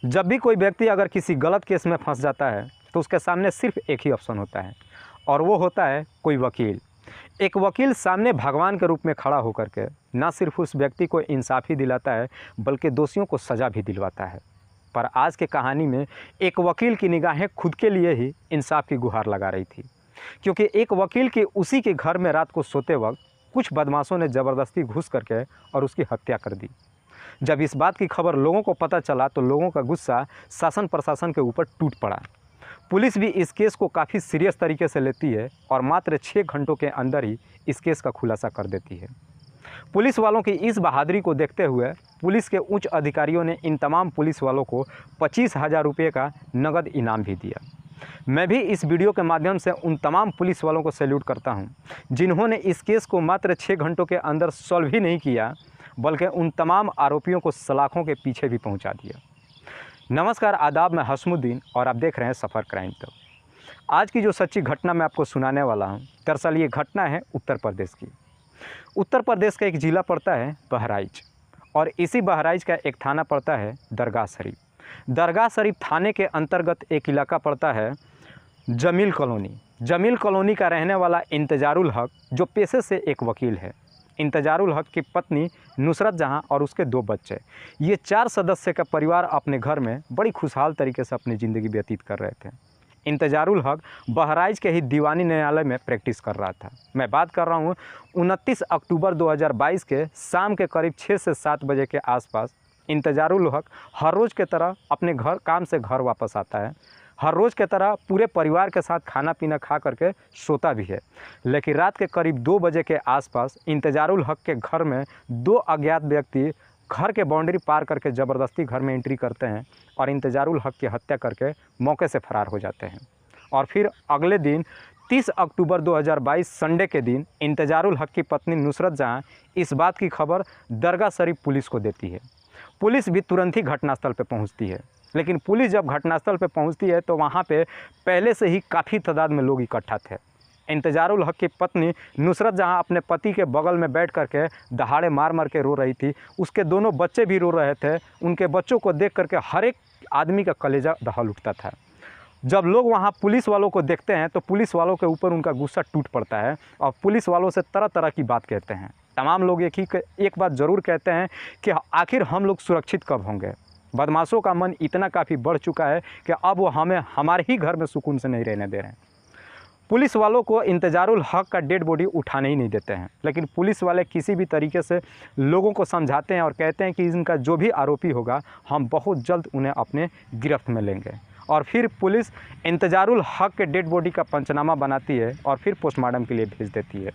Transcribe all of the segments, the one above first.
जब भी कोई व्यक्ति अगर किसी गलत केस में फंस जाता है तो उसके सामने सिर्फ एक ही ऑप्शन होता है और वो होता है कोई वकील। एक वकील सामने भगवान के रूप में खड़ा होकर के ना सिर्फ उस व्यक्ति को इंसाफ़ ही दिलाता है बल्कि दोषियों को सज़ा भी दिलवाता है। पर आज के कहानी में एक वकील की निगाहें खुद के लिए ही इंसाफ की गुहार लगा रही थी, क्योंकि एक वकील के उसी के घर में रात को सोते वक्त कुछ बदमाशों ने ज़बरदस्ती घुस करके और उसकी हत्या कर दी। जब इस बात की खबर लोगों को पता चला तो लोगों का गुस्सा शासन प्रशासन के ऊपर टूट पड़ा। पुलिस भी इस केस को काफ़ी सीरियस तरीके से लेती है और मात्र 6 घंटों के अंदर ही इस केस का खुलासा कर देती है। पुलिस वालों की इस बहादुरी को देखते हुए पुलिस के उच्च अधिकारियों ने इन तमाम पुलिस वालों को 25,000 रुपये का नगद इनाम भी दिया। मैं भी इस वीडियो के माध्यम से उन तमाम पुलिस वालों को सैल्यूट करता हूं, जिन्होंने इस केस को मात्र 6 घंटों के अंदर सॉल्व ही नहीं किया बल्कि उन तमाम आरोपियों को सलाखों के पीछे भी पहुंचा दिया। नमस्कार, आदाब, मैं हसमुद्दीन और आप देख रहे हैं सफ़र क्राइम तक। आज की जो सच्ची घटना मैं आपको सुनाने वाला हूं, दरअसल ये घटना है उत्तर प्रदेश की। उत्तर प्रदेश का एक ज़िला पड़ता है बहराइच और इसी बहराइच का एक थाना पड़ता है दरगाह शरीफ। दरगाह शरीफ थाने के अंतर्गत एक इलाका पड़ता है जमील कॉलोनी। जमील कॉलोनी का रहने वाला इंतजारुल हक, जो पेशे से एक वकील है। इंतजारुल हक की पत्नी नुसरत जहां और उसके 2 बच्चे, ये 4 सदस्य का परिवार अपने घर में बड़ी खुशहाल तरीके से अपनी ज़िंदगी व्यतीत कर रहे थे। इंतजारुल हक बहराइच के ही दीवानी न्यायालय में प्रैक्टिस कर रहा था। मैं बात कर रहा हूँ 29 अक्टूबर 2022 के शाम के करीब 6 से 7 बजे के आसपास इंतजारुल हक हर रोज़ के तरह अपने काम से घर वापस आता है। हर रोज़ के तरह पूरे परिवार के साथ खाना पीना खा करके सोता भी है। लेकिन रात के करीब 2 बजे के आसपास इंतजारुल हक के घर में 2 अज्ञात व्यक्ति घर के बाउंड्री पार करके ज़बरदस्ती घर में एंट्री करते हैं और इंतजारुल हक की हत्या करके मौके से फरार हो जाते हैं। और फिर अगले दिन 30 अक्टूबर 2022 संडे के दिन इंतजारुल हक की पत्नी नुसरत जहां इस बात की खबर दरगाह शरीफ पुलिस को देती है। पुलिस भी तुरंत ही घटनास्थल पर पहुंचती है। लेकिन पुलिस जब घटनास्थल पर पहुंचती है तो वहां पे पहले से ही काफ़ी तादाद में लोग इकट्ठा थे। इंतजारुल हक की पत्नी नुसरत जहां अपने पति के बगल में बैठ करके दहाड़े मार मार के रो रही थी, उसके दोनों बच्चे भी रो रहे थे। उनके बच्चों को देख करके हर एक आदमी का कलेजा दहल उठता था। जब लोग वहां पुलिस वालों को देखते हैं तो पुलिस वालों के ऊपर उनका गुस्सा टूट पड़ता है और पुलिस वालों से तरह तरह की बात कहते हैं। तमाम लोग एक बात ज़रूर कहते हैं कि आखिर हम लोग सुरक्षित कब होंगे। बदमाशों का मन इतना काफ़ी बढ़ चुका है कि अब वो हमें हमारे ही घर में सुकून से नहीं रहने दे रहे हैं। पुलिस वालों को इंतजारुल हक का डेड बॉडी उठाने ही नहीं देते हैं, लेकिन पुलिस वाले किसी भी तरीके से लोगों को समझाते हैं और कहते हैं कि इनका जो भी आरोपी होगा हम बहुत जल्द उन्हें अपने गिरफ्त में लेंगे। और फिर पुलिस इंतजारुल हक के डेड बॉडी का पंचनामा बनाती है और फिर पोस्टमार्टम के लिए भेज देती है।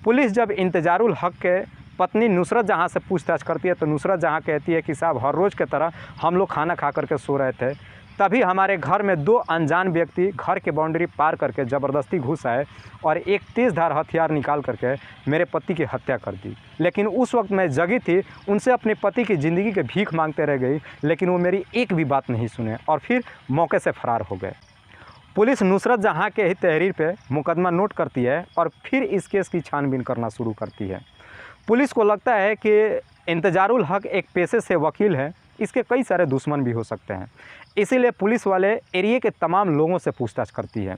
पुलिस जब इंतजारुल हक के पत्नी नुसरत जहां से पूछताछ करती है तो नुसरत जहां कहती है कि साहब हर रोज़ की तरह हम लोग खाना खा करके सो रहे थे, तभी हमारे घर में 2 अनजान व्यक्ति घर के बाउंड्री पार करके ज़बरदस्ती घुस आए और एक तेज़धार हथियार निकाल करके मेरे पति की हत्या कर दी। लेकिन उस वक्त मैं जगी थी, उनसे अपने पति की ज़िंदगी के भीख मांगते रह गई, लेकिन वो मेरी एक भी बात नहीं सुने और फिर मौके से फरार हो गए। पुलिस नुसरत जहां के ही तहरीर पे मुकदमा नोट करती है और फिर इस केस की छानबीन करना शुरू करती है। पुलिस को लगता है कि इंतजारुल हक एक पेशे से वकील है, इसके कई सारे दुश्मन भी हो सकते हैं। इसीलिए पुलिस वाले एरिया के तमाम लोगों से पूछताछ करती है।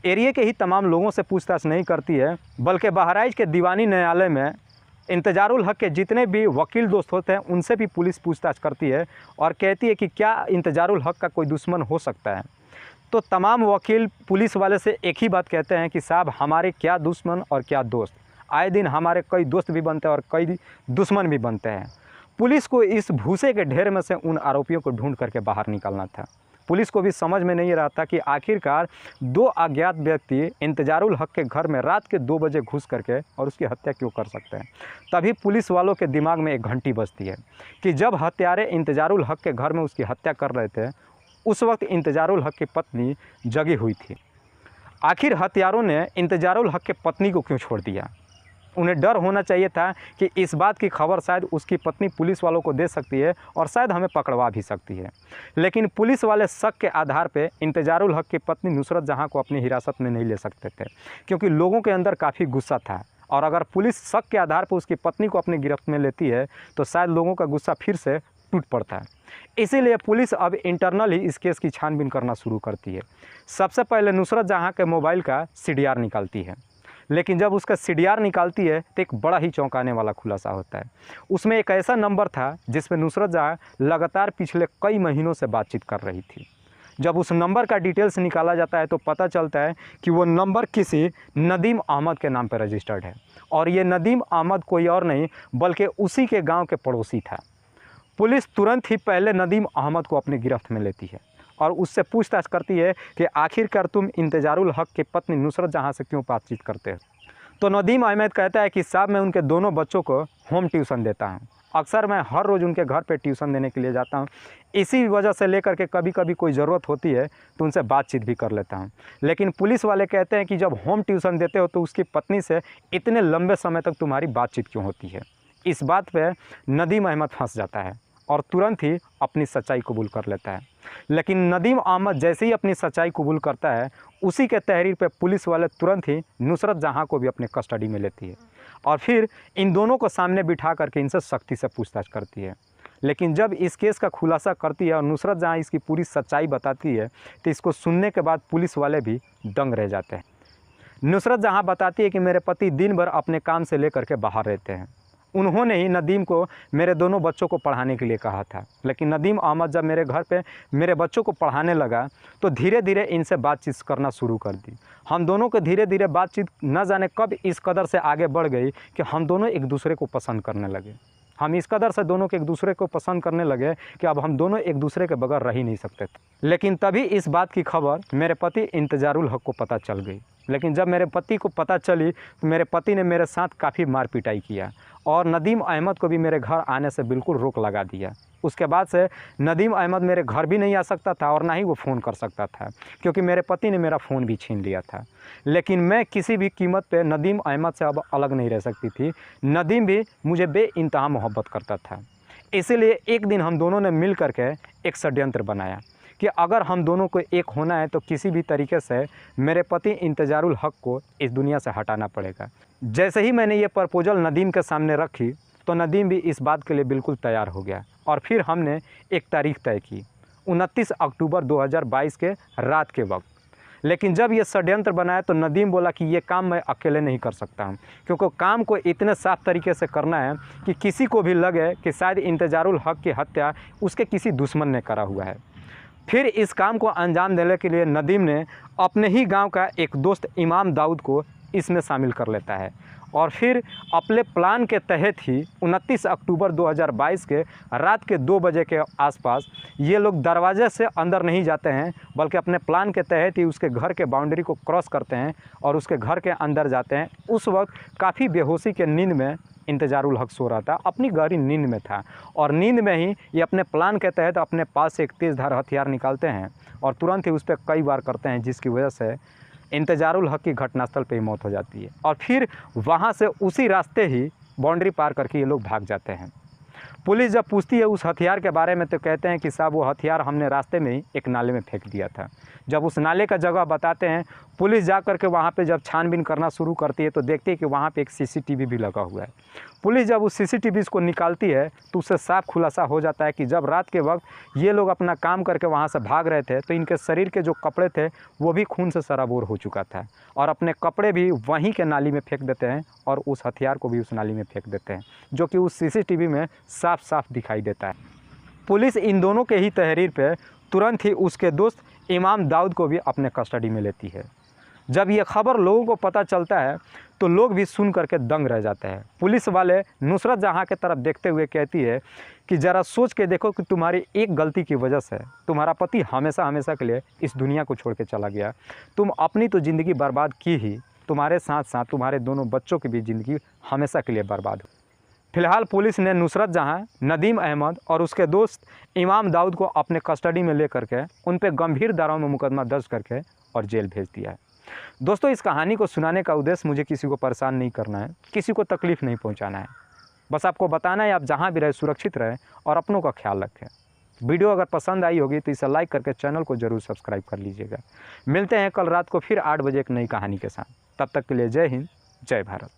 एरिया के ही तमाम लोगों से पूछताछ नहीं करती है बल्कि बहराइच के दीवानी न्यायालय में इंतजारुल हक के जितने भी वकील दोस्त होते हैं उनसे भी पुलिस पूछताछ करती है और कहती है कि क्या इंतजारुल हक का कोई दुश्मन हो सकता है। तो तमाम वकील पुलिस वाले से एक ही बात कहते हैं कि साहब हमारे क्या दुश्मन और क्या दोस्त, आए दिन हमारे कई दोस्त भी बनते हैं और कई दुश्मन भी बनते हैं। पुलिस को इस भूसे के ढेर में से उन आरोपियों को ढूंढ करके बाहर निकालना था। पुलिस को भी समझ में नहीं रहा था कि आखिरकार 2 अज्ञात व्यक्ति इंतजारुल हक के घर में रात के 2 बजे घुस करके और उसकी हत्या क्यों कर सकते हैं। तभी पुलिस वालों के दिमाग में एक घंटी बजती है कि जब हत्यारे इंतजारुल हक के घर में उसकी हत्या कर रहे थे उस वक्त इंतजारुल हक की पत्नी जगी हुई थी। आखिर हत्यारों ने इंतजारुल हक के पत्नी को क्यों छोड़ दिया। उन्हें डर होना चाहिए था कि इस बात की खबर शायद उसकी पत्नी पुलिस वालों को दे सकती है और शायद हमें पकड़वा भी सकती है। लेकिन पुलिस वाले शक के आधार पे इंतजारुल हक की पत्नी नुसरत जहां को अपनी हिरासत में नहीं ले सकते थे, क्योंकि लोगों के अंदर काफ़ी गुस्सा था और अगर पुलिस शक के आधार पर उसकी पत्नी को अपनी गिरफ्त में लेती है तो शायद लोगों का गुस्सा फिर से टूट पड़ता है। इसीलिए पुलिस अब इंटरनल ही इस केस की छानबीन करना शुरू करती है। सबसे पहले नुसरत जहां के मोबाइल का CDR निकालती है, लेकिन जब उसका CDR निकालती है तो एक बड़ा ही चौंकाने वाला खुलासा होता है। उसमें एक ऐसा नंबर था जिसमें नुसरत जहां लगातार पिछले कई महीनों से बातचीत कर रही थी। जब उस नंबर का डिटेल्स निकाला जाता है तो पता चलता है कि वो नंबर किसी नदीम अहमद के नाम पर रजिस्टर्ड है, और ये नदीम अहमद कोई और नहीं बल्कि उसी के गांव के पड़ोसी था। पुलिस तुरंत ही पहले नदीम अहमद को अपनी गिरफ्त में लेती है और उससे पूछताछ करती है कि आखिरकार तुम इंतजारुल हक की पत्नी नुसरत जहां से क्यों बातचीत करते हो। तो नदीम अहमद कहता है कि साहब मैं उनके दोनों बच्चों को होम ट्यूशन देता हूं, अक्सर मैं हर रोज़ उनके घर पे ट्यूशन देने के लिए जाता हूं, इसी वजह से लेकर के कभी कभी कोई ज़रूरत होती है तो उनसे बातचीत भी कर लेता हूं। लेकिन पुलिस वाले कहते हैं कि जब होम ट्यूशन देते हो तो उसकी पत्नी से इतने लंबे समय तक तुम्हारी बातचीत क्यों होती है। इस बात पे नदीम अहमद फंस जाता है और तुरंत ही अपनी सच्चाई कबूल कर लेता है। लेकिन नदीम अहमद जैसे ही अपनी सच्चाई कबूल करता है, उसी के तहरीर पे पुलिस वाले तुरंत ही नुसरत जहां को भी अपने कस्टडी में लेती है और फिर इन दोनों को सामने बिठा करके इनसे सख्ती से पूछताछ करती है। लेकिन जब इस केस का खुलासा करती है और नुसरत जहां इसकी पूरी सच्चाई बताती है तो इसको सुनने के बाद पुलिस वाले भी दंग रह जाते हैं। नुसरत जहां बताती है कि मेरे पति दिन भर अपने काम से लेकर के बाहर रहते हैं, उन्होंने ही नदीम को मेरे दोनों बच्चों को पढ़ाने के लिए कहा था। लेकिन नदीम अहमद जब मेरे घर पे मेरे बच्चों को पढ़ाने लगा तो धीरे धीरे इनसे बातचीत करना शुरू कर दी। हम दोनों को धीरे धीरे बातचीत न जाने कब इस कदर से आगे बढ़ गई कि हम दोनों एक दूसरे को पसंद करने लगे। हम इस कदर से दोनों के एक दूसरे को पसंद करने लगे कि अब हम दोनों एक दूसरे के बगैर रह ही नहीं सकते थे। लेकिन तभी इस बात की खबर मेरे पति इंतजारुल हक को पता चल गई। लेकिन जब मेरे पति को पता चली तो मेरे पति ने मेरे साथ काफ़ी मार पिटाई किया और नदीम अहमद को भी मेरे घर आने से बिल्कुल रोक लगा दिया। उसके बाद से नदीम अहमद मेरे घर भी नहीं आ सकता था और ना ही वो फ़ोन कर सकता था, क्योंकि मेरे पति ने मेरा फ़ोन भी छीन लिया था। लेकिन मैं किसी भी कीमत पे नदीम अहमद से अब अलग नहीं रह सकती थी। नदीम भी मुझे बेइंतहा मोहब्बत करता था। इसीलिए एक दिन हम दोनों ने मिल करके एक षड्यंत्र बनाया कि अगर हम दोनों को एक होना है तो किसी भी तरीके से मेरे पति इंतजारुल हक को इस दुनिया से हटाना पड़ेगा। जैसे ही मैंने ये प्रपोजल नदीम के सामने रखी तो नदीम भी इस बात के लिए बिल्कुल तैयार हो गया और फिर हमने एक तारीख तय की, 29 अक्टूबर 2022 के रात के वक्त। लेकिन जब ये षड्यंत्र बनाया तो नदीम बोला कि ये काम मैं अकेले नहीं कर सकता हूँ, क्योंकि काम को इतने साफ तरीके से करना है कि किसी को भी लगे कि शायद इंतजारुल हक की हत्या उसके किसी दुश्मन ने करा हुआ है। फिर इस काम को अंजाम देने के लिए नदीम ने अपने ही गांव का एक दोस्त इमाम दाऊद को इसमें शामिल कर लेता है और फिर अपने प्लान के तहत ही 29 अक्टूबर 2022 के रात के 2 बजे के आसपास ये लोग दरवाजे से अंदर नहीं जाते हैं, बल्कि अपने प्लान के तहत ही उसके घर के बाउंड्री को क्रॉस करते हैं और उसके घर के अंदर जाते हैं। उस वक्त काफ़ी बेहोशी के नींद में इंतजारुल हक सो रहा था, अपनी गहरी नींद में था और नींद में ही ये अपने प्लान के तहत अपने पास से एक तेज़धार हथियार निकालते हैं और तुरंत ही उस पर कई बार करते हैं, जिसकी वजह से इंतजारुल हक की घटनास्थल पे ही मौत हो जाती है। और फिर वहाँ से उसी रास्ते ही बाउंड्री पार करके ये लोग भाग जाते हैं। पुलिस जब पूछती है उस हथियार के बारे में तो कहते हैं कि साहब वो हथियार हमने रास्ते में ही एक नाले में फेंक दिया था। जब उस नाले का जगह बताते हैं, पुलिस जा कर के वहाँ पे जब छानबीन करना शुरू करती है तो देखती है कि वहाँ पे एक CCTV भी लगा हुआ है। पुलिस जब उस CCTV को निकालती है तो उससे साफ खुलासा हो जाता है कि जब रात के वक्त ये लोग अपना काम करके वहाँ से भाग रहे थे तो इनके शरीर के जो कपड़े थे वो भी खून से सराबोर हो चुका था और अपने कपड़े भी वहीं के नाली में फेंक देते हैं और उस हथियार को भी उस नाली में फेंक देते हैं, जो कि उस CCTV में साफ साफ दिखाई देता है। पुलिस इन दोनों के ही तहरीर पे तुरंत ही उसके दोस्त इमाम दाऊद को भी अपने कस्टडी में लेती है। जब ये खबर लोगों को पता चलता है तो लोग भी सुन करके दंग रह जाते हैं। पुलिस वाले नुसरत जहां के तरफ देखते हुए कहती है कि ज़रा सोच के देखो कि तुम्हारी एक गलती की वजह से तुम्हारा पति हमेशा हमेशा के लिए इस दुनिया को छोड़ के चला गया। तुम अपनी तो ज़िंदगी बर्बाद की ही, तुम्हारे साथ साथ तुम्हारे दोनों बच्चों की भी ज़िंदगी हमेशा के लिए बर्बाद हो। फिलहाल पुलिस ने नुसरत जहां, नदीम अहमद और उसके दोस्त इमाम दाऊद को अपने कस्टडी में लेकर के उन पर गंभीर धाराओं में मुकदमा दर्ज करके और जेल भेज दिया है। दोस्तों, इस कहानी को सुनाने का उद्देश्य मुझे किसी को परेशान नहीं करना है, किसी को तकलीफ़ नहीं पहुंचाना है। बस आपको बताना है आप जहां भी रहे सुरक्षित रहें और अपनों का ख्याल रखें। वीडियो अगर पसंद आई होगी तो इसे लाइक करके चैनल को ज़रूर सब्सक्राइब कर लीजिएगा। मिलते हैं कल रात को फिर 8 बजे एक नई कहानी के साथ। तब तक के लिए जय हिंद, जय भारत।